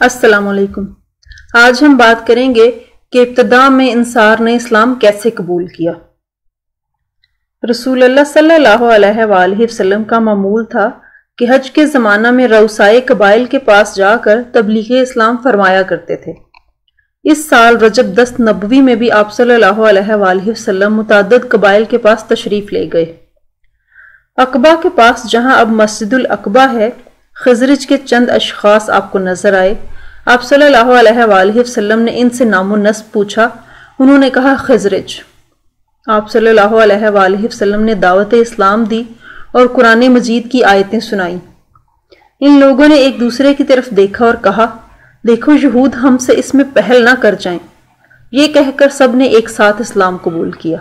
السلام علیکم۔ آج ہم بات کریں گے کہ ابتدا میں انصار نے اسلام کیسے قبول کیا۔ رسول اللہ صلی اللہ علیہ وآلہ وسلم کا معمول تھا کہ حج کے زمانہ میں رؤسائے قبائل کے پاس جا کر تبلیغ اسلام فرمایا کرتے تھے۔ اس سال رجب 10 نبوی میں بھی آپ صلی اللہ علیہ وآلہ وسلم متعدد قبائل کے پاس تشریف لے گئے۔ عقبہ کے پاس جہاں اب مسجد العقبہ ہے، خزرج کے چند اشخاص آپ کو نظر آئے۔ آپ صلی اللہ علیہ وآلہ وسلم نے ان سے نام و نسب پوچھا۔ انہوں نے کہا خزرج۔ آپ صلی اللہ علیہ وآلہ وسلم نے دعوت اسلام دی اور قرآن مجید کی آیتیں سنائیں۔ ان لوگوں نے ایک دوسرے کی طرف دیکھا اور کہا، دیکھو یہود ہم سے اس میں پہل نہ کر جائیں۔ یہ کہہ کر سب نے ایک ساتھ اسلام قبول کیا۔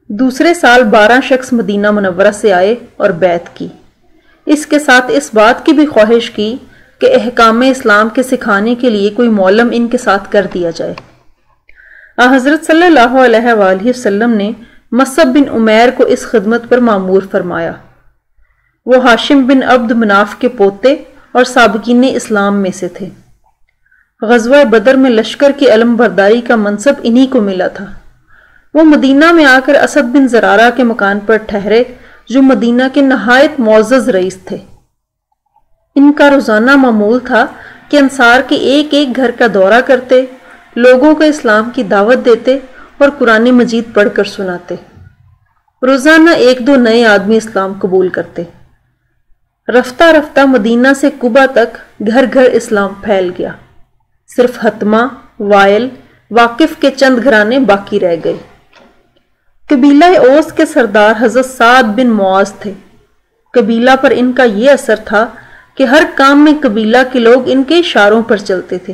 دوسرے سال 12 شخص مدینہ منورہ سے آئے اور بیعت کی۔ اس کے ساتھ اس بات کی بھی خواہش کی کہ احکام اسلام کے سکھانے کے لیے کوئی معلم ان کے ساتھ کر دیا جائے۔ حضرت صلی اللہ علیہ وآلہ وسلم نے مصعب بن عمیر کو اس خدمت پر مامور فرمایا۔ وہ ہاشم بن عبد مناف کے پوتے اور سابقین اسلام میں سے تھے۔ غزوہ بدر میں لشکر کی علم برداری کا منصب انہی کو ملا تھا۔ وہ مدینہ میں آ کر اسد بن زرارہ کے مکان پر ٹھہرے، جو مدینہ کے نہایت معزز رئیس تھے۔ ان کا روزانہ معمول تھا کہ انصار کے ایک ایک گھر کا دورہ کرتے، لوگوں کو اسلام کی دعوت دیتے اور قرآن مجید پڑھ کر سناتے۔ روزانہ 1-2 نئے آدمی اسلام قبول کرتے۔ رفتہ رفتہ مدینہ سے قبا تک گھر گھر اسلام پھیل گیا۔ صرف حتمہ، وائل، واقف کے چند گھرانے باقی رہ گئے۔ قبیلہ اوس کے سردار حضرت سعد بن معاذ تھے۔ قبیلہ پر ان کا یہ اثر تھا کہ ہر کام میں قبیلہ کے لوگ ان کے اشاروں پر چلتے تھے۔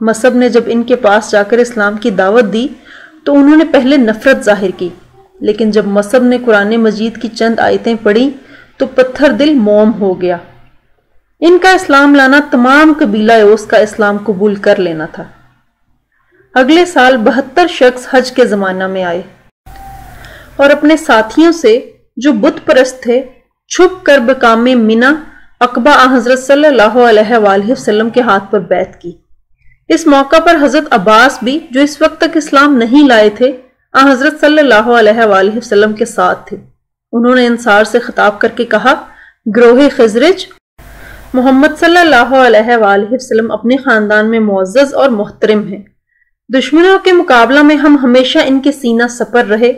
مصعب نے جب ان کے پاس جا کر اسلام کی دعوت دی تو انہوں نے پہلے نفرت ظاہر کی، لیکن جب مصعب نے قرآن مجید کی چند آیتیں پڑھی تو پتھر دل موم ہو گیا۔ ان کا اسلام لانا تمام قبیلہ اوس کا اسلام قبول کر لینا تھا۔ اگلے سال 72 شخص حج کے زمانہ میں آئے اور اپنے ساتھیوں سے جو بت پرست تھے چھپ کر بکام منی عقبہ حضرت صلی اللہ علیہ وآلہ وسلم کے ہاتھ پر بیعت کی۔ اس موقع پر حضرت عباس بھی، جو اس وقت تک اسلام نہیں لائے تھے، حضرت صلی اللہ علیہ وآلہ وسلم کے ساتھ تھے۔ انہوں نے انصار سے خطاب کر کے کہا، گروہ خزرج، محمد صلی اللہ علیہ وآلہ وسلم اپنے خاندان میں معزز اور محترم ہیں۔ دشمنوں کے مقابلہ میں ہم ہمیشہ ان کے سینہ سپر رہے،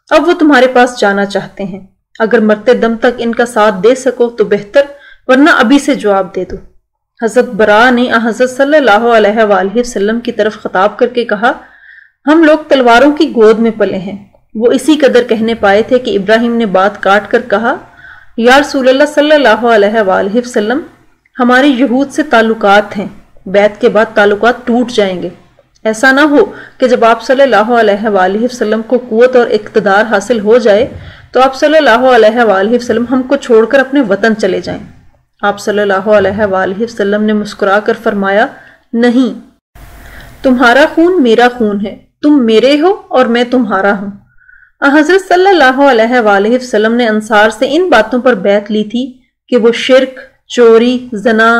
اب وہ تمہارے پاس جانا چاہتے ہیں۔ اگر مرتے دم تک ان کا ساتھ دے سکو تو بہتر، ورنہ ابھی سے جواب دے دو۔ حضرت براء نے حضرت صلی اللہ علیہ وآلہ وسلم کی طرف خطاب کر کے کہا، ہم لوگ تلواروں کی گود میں پلے ہیں۔ وہ اسی قدر کہنے پائے تھے کہ ابراہیم نے بات کاٹ کر کہا، یا رسول اللہ صلی اللہ علیہ وآلہ وسلم، ہماری یہود سے تعلقات ہیں، بیعت کے بعد تعلقات ٹوٹ جائیں گے۔ ایسا نہ ہو کہ جب آپ صلی اللہ علیہ وآلہ وسلم کو قوت اور اقتدار حاصل ہو جائے تو آپ صلی اللہ علیہ وآلہ وسلم ہم کو چھوڑ کر اپنے وطن چلے جائیں۔ آپ صلی اللہ علیہ وآلہ وسلم نے مسکرا کر فرمایا، نہیں، تمہارا خون میرا خون ہے، تم میرے ہو اور میں تمہارا ہوں۔ حضرت صلی اللہ علیہ وآلہ وسلم نے انصار سے ان باتوں پر بیعت لی تھی کہ وہ شرک، چوری، زنا،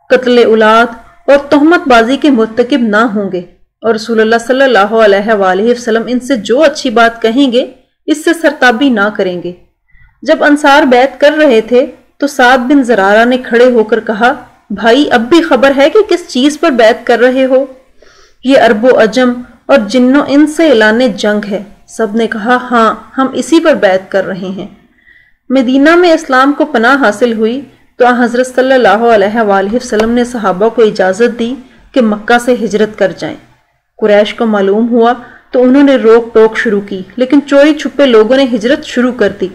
قتل اولاد اور تہمت بازی کے مرتکب نہ ہوں گے، اور رسول اللہ صلی اللہ علیہ وآلہ وسلم ان سے جو اچھی بات کہیں گے اس سے سرتابی نہ کریں گے۔ جب انصار بیعت کر رہے تھے تو سعد بن زرارہ نے کھڑے ہو کر کہا، بھائی اب بھی خبر ہے کہ کس چیز پر بیعت کر رہے ہو؟ یہ عرب و عجم اور جن و انس سے اعلان جنگ ہے۔ سب نے کہا، ہاں، ہم اسی پر بیعت کر رہے ہیں۔ مدینہ میں اسلام کو پناہ حاصل ہوئی تو حضرت صلی اللہ علیہ وآلہ وسلم نے صحابہ کو اجازت دی کہ مکہ سے ہجرت کر جائیں۔ قریش کو معلوم ہوا تو انہوں نے روک ٹوک شروع کی، لیکن چوری چھپے لوگوں نے ہجرت شروع کر دی۔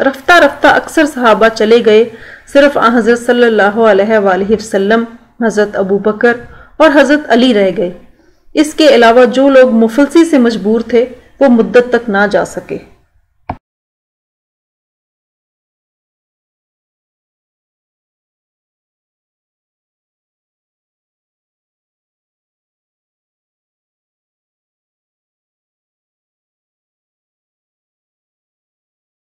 رفتہ رفتہ اکثر صحابہ چلے گئے، صرف حضرت صلی اللہ علیہ وآلہ وسلم، حضرت ابو بکر اور حضرت علی رہ گئے۔ اس کے علاوہ جو لوگ مفلسی سے مجبور تھے وہ مدت تک نہ جا سکے۔